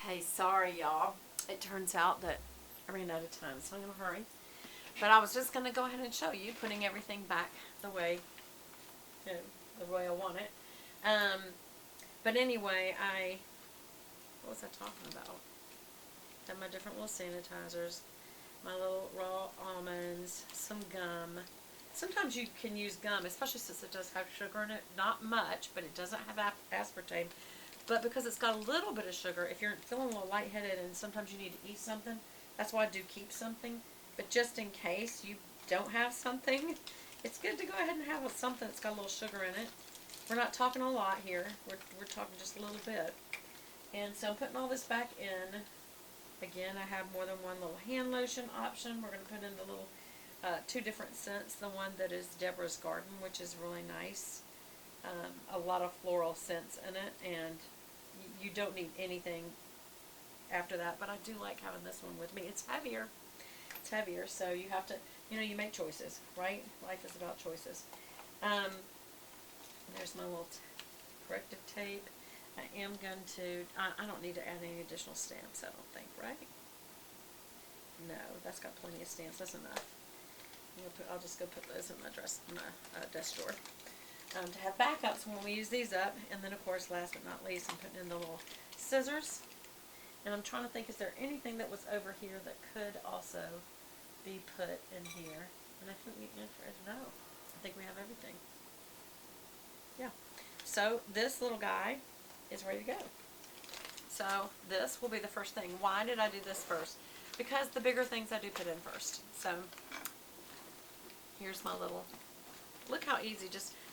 Okay, sorry y'all. It turns out that I ran out of time, so I'm going to hurry. But I was just going to go ahead and show you putting everything back the way, you know, the way I want it. But anyway, what was I talking about? Got my different little sanitizers, my little raw almonds, some gum. Sometimes you can use gum, especially since it does have sugar in it. Not much, but it doesn't have aspartame. But because it's got a little bit of sugar, if you're feeling a little lightheaded and sometimes you need to eat something, that's why I do keep something. But just in case you don't have something, it's good to go ahead and have something that's got a little sugar in it. We're not talking a lot here. We're talking just a little bit. And so I'm putting all this back in. Again, I have more than one little hand lotion option. We're going to put in the little two different scents. The one that is Deborah's Garden, which is really nice. A lot of floral scents in it, and you don't need anything after that, but I do like having this one with me. It's heavier, so you have to, you make choices, right? Life is about choices. There's my little corrective tape. I am going to, I don't need to add any additional stamps, I don't think, right? No, that's got plenty of stamps, that's enough. I'll just go put those in my desk drawer. To have backups when we use these up. And then, of course, last but not least, I'm putting in the little scissors. And I'm trying to think, is there anything that was over here that could also be put in here? And I think the answer is no. I think we have everything. Yeah. So this little guy is ready to go. So this will be the first thing. Why did I do this first? Because the bigger things I do put in first. So here's my little, look how easy,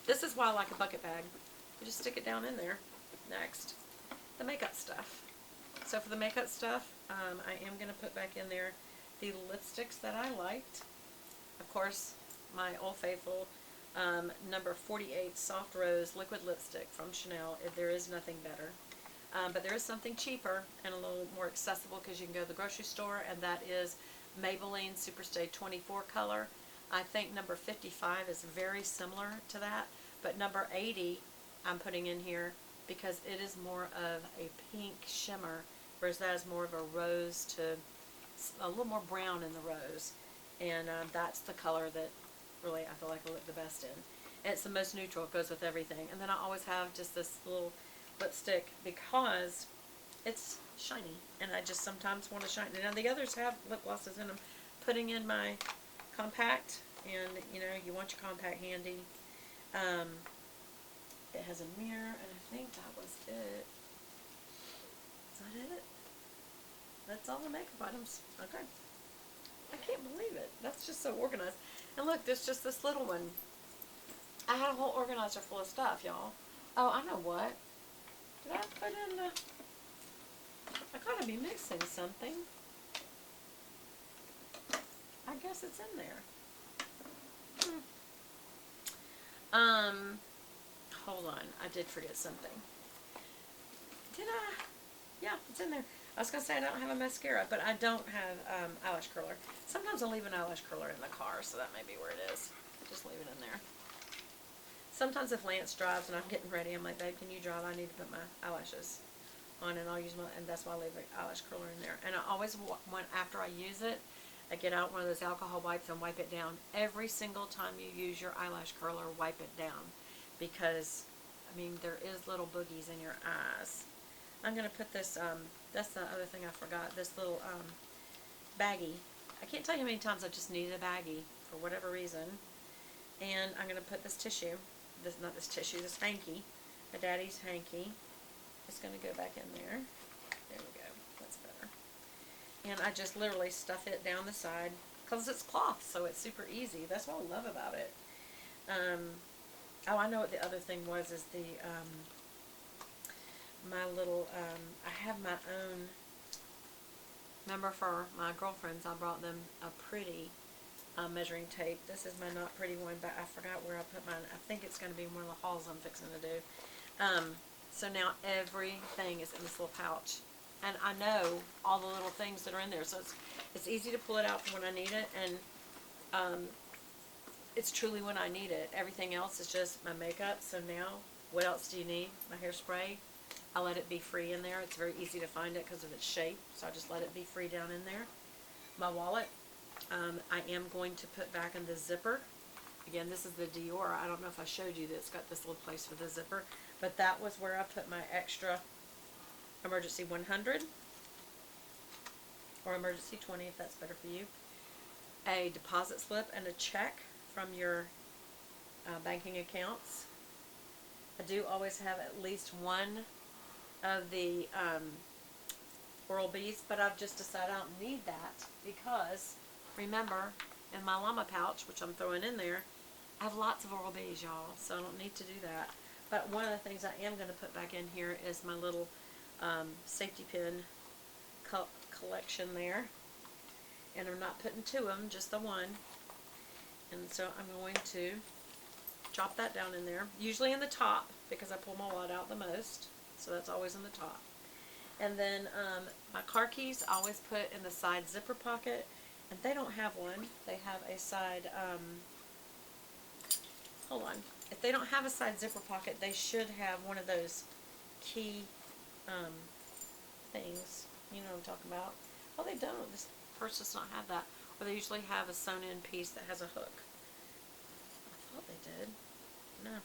this is why I like a bucket bag. You just stick it down in there. Next, the makeup stuff. So for the makeup stuff, I am going to put back in there the lipsticks that I liked. Of course, my Old Faithful number 48 Soft Rose Liquid Lipstick from Chanel. There is nothing better. But there is something cheaper and a little more accessible because you can go to the grocery store, and that is Maybelline Superstay 24 color. I think number 55 is very similar to that, but number 80 I'm putting in here because it is more of a pink shimmer, whereas that is more of a rose to a little more brown in the rose, and that's the color that really I feel like will look the best in. And it's the most neutral, it goes with everything. And then I always have just this little lipstick because it's shiny, and I just sometimes want to shine. Now the others have lip glosses in them. Putting in my compact, and you want your compact handy. It has a mirror, and I think that was it. Is that it? That's all the makeup items. Okay. I can't believe it. That's just so organized. And look, there's just this little one. I had a whole organizer full of stuff, y'all. Oh, I know what. Did I put in the... I gotta be mixing something. I guess it's in there. Hold on. I did forget something. Did I? Yeah, it's in there. I was going to say I don't have a mascara, but I don't have eyelash curler. Sometimes I'll leave an eyelash curler in the car, so that may be where it is. Just leave it in there. Sometimes if Lance drives and I'm getting ready, I'm like, babe, can you drive? I need to put my eyelashes on, and I'll use and that's why I leave an eyelash curler in there. And I always, after I use it, I get out one of those alcohol wipes and wipe it down. Every single time you use your eyelash curler, wipe it down. Because, I mean, there is little boogies in your eyes. I'm going to put this, that's the other thing I forgot, this little baggie. I can't tell you how many times I just needed a baggie for whatever reason. And I'm going to put this tissue, this hanky, my daddy's hanky. It's going to go back in there. There we go. That's better. And I just literally stuff it down the side because it's cloth, so it's super easy. That's what I love about it. Oh, I know what the other thing was, is the, my little, I have my own, remember for my girlfriends, I brought them a pretty measuring tape. This is my not pretty one, but I forgot where I put mine. I think it's going to be one of the hauls I'm fixing to do. So now everything is in this little pouch. And I know all the little things that are in there, so it's easy to pull it out for when I need it, and it's truly when I need it. Everything else is just my makeup. So now, what else do you need? My hairspray, I let it be free in there. It's very easy to find it because of its shape, so I just let it be free down in there. My wallet, I am going to put back in the zipper. Again, this is the Dior. I don't know if I showed you that it's got this little place for the zipper, but that was where I put my extra emergency 100 or emergency 20 if that's better for you. A deposit slip and a check from your banking accounts. I do always have at least one of the Oral-B's, but I've just decided I don't need that because, remember, in my llama pouch, which I'm throwing in there, I have lots of Oral-B's, y'all, so I don't need to do that. But one of the things I am going to put back in here is my little safety pin collection there. And I'm not putting two of them, just the one. And so I'm going to drop that down in there, usually in the top because I pull my wallet out the most, so that's always in the top. And then my car keys I always put in the side zipper pocket, and they don't have one. They have a side, hold on. If they don't have a side zipper pocket, they should have one of those key things. You know what I'm talking about. Oh, they don't. This purse does not have that. Or they usually have a sewn-in piece that has a hook. I thought they did. No.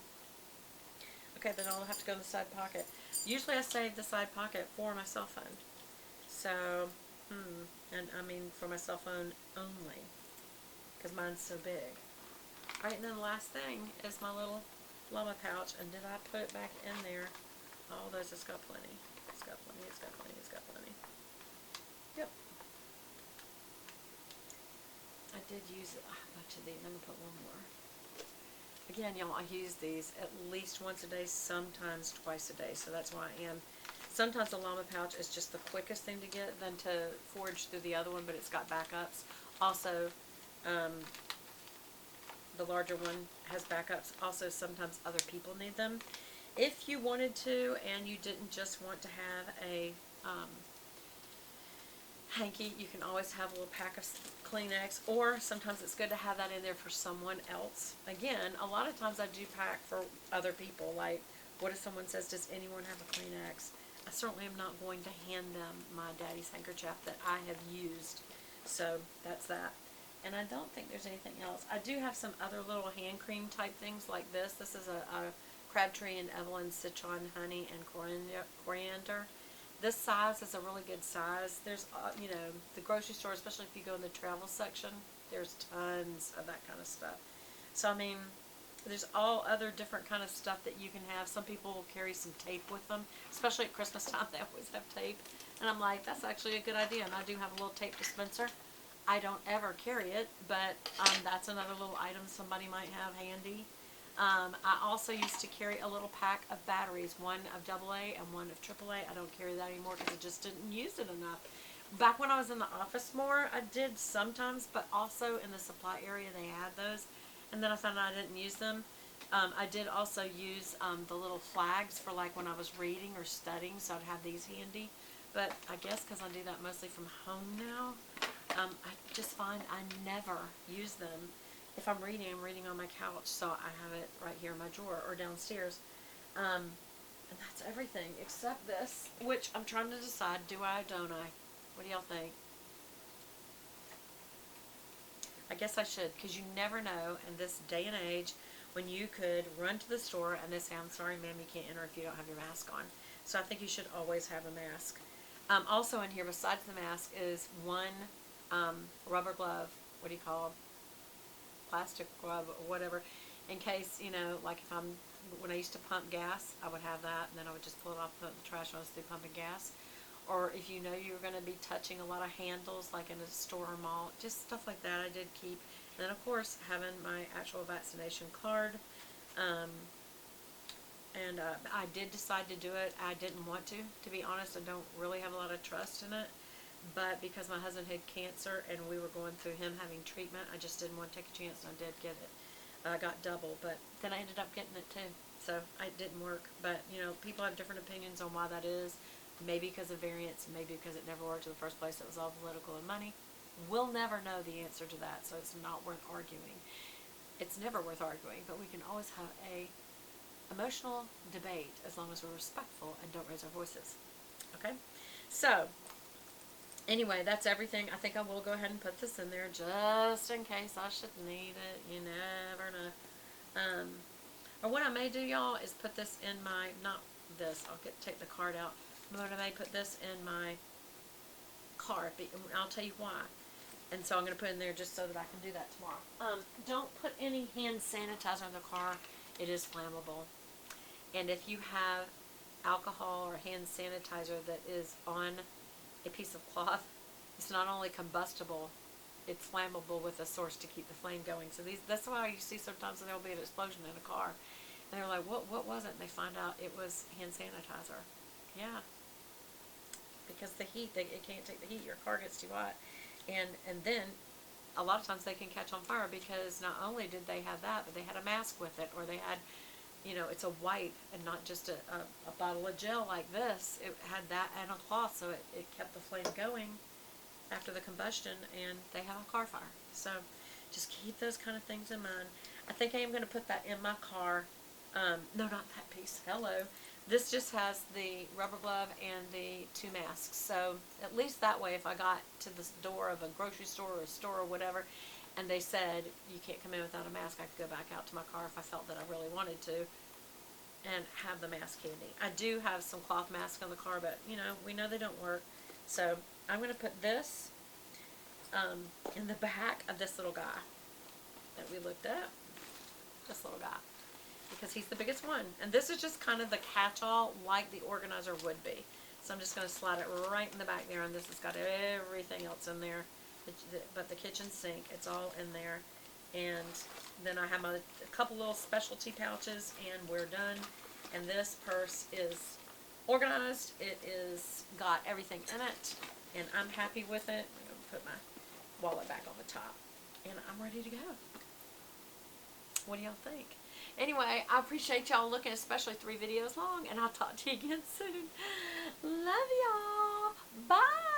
Okay, then I'll have to go in the side pocket. Usually I save the side pocket for my cell phone. So, and I mean for my cell phone only, because mine's so big. Alright, and then the last thing is my little llama pouch, and did I put it back in there? Oh, those, it's got plenty. It's got plenty, it's got plenty, it's got plenty. Yep. I did use a bunch of these. I'm going to put one more. Again, y'all, I use these at least once a day, sometimes twice a day. So that's why I am. Sometimes the llama pouch is just the quickest thing to get than to forage through the other one, but it's got backups. Also, the larger one has backups. Also, sometimes other people need them. If you wanted to and you didn't just want to have a hanky, you can always have a little pack of Kleenex, or sometimes it's good to have that in there for someone else. Again, a lot of times I do pack for other people. Like, what if someone says, does anyone have a Kleenex? I certainly am not going to hand them my daddy's handkerchief that I have used. So that's that. And I don't think there's anything else. I do have some other little hand cream type things like this. This is a Crabtree and Evelyn citron, honey, and coriander. This size is a really good size. There's, you know, the grocery store, especially if you go in the travel section, there's tons of that kind of stuff. So, I mean, there's all other different kind of stuff that you can have. Some people will carry some tape with them, especially at Christmas time. They always have tape. And I'm like, that's actually a good idea. And I do have a little tape dispenser. I don't ever carry it, but that's another little item somebody might have handy. I also used to carry a little pack of batteries, one of AA and one of AAA. I don't carry that anymore because I just didn't use it enough. Back when I was in the office more, I did sometimes, but also in the supply area they had those. And then I found out I didn't use them. I did also use the little flags for like when I was reading or studying, so I'd have these handy. But I guess because I do that mostly from home now, I just find I never use them. If I'm reading on my couch, so I have it right here in my drawer or downstairs. And that's everything except this, which I'm trying to decide, do I or don't I? What do y'all think? I guess I should, because you never know in this day and age when you could run to the store and they say, I'm sorry, ma'am, you can't enter if you don't have your mask on. So I think you should always have a mask. Also in here, besides the mask, is one rubber glove. What do you call it? Plastic glove or whatever, in case, you know, like if when I used to pump gas, I would have that, and then I would just pull it off, put it in the trash when I was through pumping gas. Or if you know you were going to be touching a lot of handles, like in a store or mall, just stuff like that I did keep. And then, of course, having my actual vaccination card. And I did decide to do it. I didn't want to be honest. I don't really have a lot of trust in it. But because my husband had cancer and we were going through him having treatment, I just didn't want to take a chance, and I did get it. I got double, but then I ended up getting it too. So it didn't work. But, you know, people have different opinions on why that is. Maybe because of variants, maybe because it never worked in the first place. It was all political and money. We'll never know the answer to that, so it's not worth arguing. It's never worth arguing, but we can always have a emotional debate as long as we're respectful and don't raise our voices. Okay? So, anyway, that's everything. I think I will go ahead and put this in there just in case I should need it. You never know. Or what I may do, y'all, is put this in my, not this, take the card out. But I may put this in my car. I'll tell you why. And so I'm going to put in there just so that I can do that tomorrow. Don't put any hand sanitizer in the car. It is flammable. And if you have alcohol or hand sanitizer that is on a piece of cloth, it's not only combustible, it's flammable with a source to keep the flame going. So that's why you see sometimes there will be an explosion in a car. And they're like, what was it? And they find out it was hand sanitizer. Yeah. Because the heat, it can't take the heat. Your car gets too hot. And then a lot of times they can catch on fire because not only did they have that, but they had a mask with it, or they had, it's a wipe and not just a bottle of gel like this. It had that and a cloth, so it kept the flame going after the combustion, and they have a car fire. So just keep those kind of things in mind. I think I am going to put that in my car. No, not that piece. Hello. This just has the rubber glove and the 2 masks. So at least that way, if I got to the door of a grocery store or a store or whatever, and they said you can't come in without a mask, I could go back out to my car if I felt that I really wanted to and have the mask handy. I do have some cloth masks on the car, but we know they don't work. So I'm going to put this in the back of this little guy that we looked at. This little guy. Because he's the biggest one. And this is just kind of the catch-all like the organizer would be. So I'm just going to slide it right in the back there, and this has got everything else in there. But the kitchen sink, it's all in there. And then I have a couple little specialty pouches, and we're done. And this purse is organized. It is got everything in it, and I'm happy with it. I'm going to put my wallet back on the top, and I'm ready to go. What do y'all think? Anyway, I appreciate y'all looking, especially 3 videos long, and I'll talk to you again soon. Love y'all. Bye.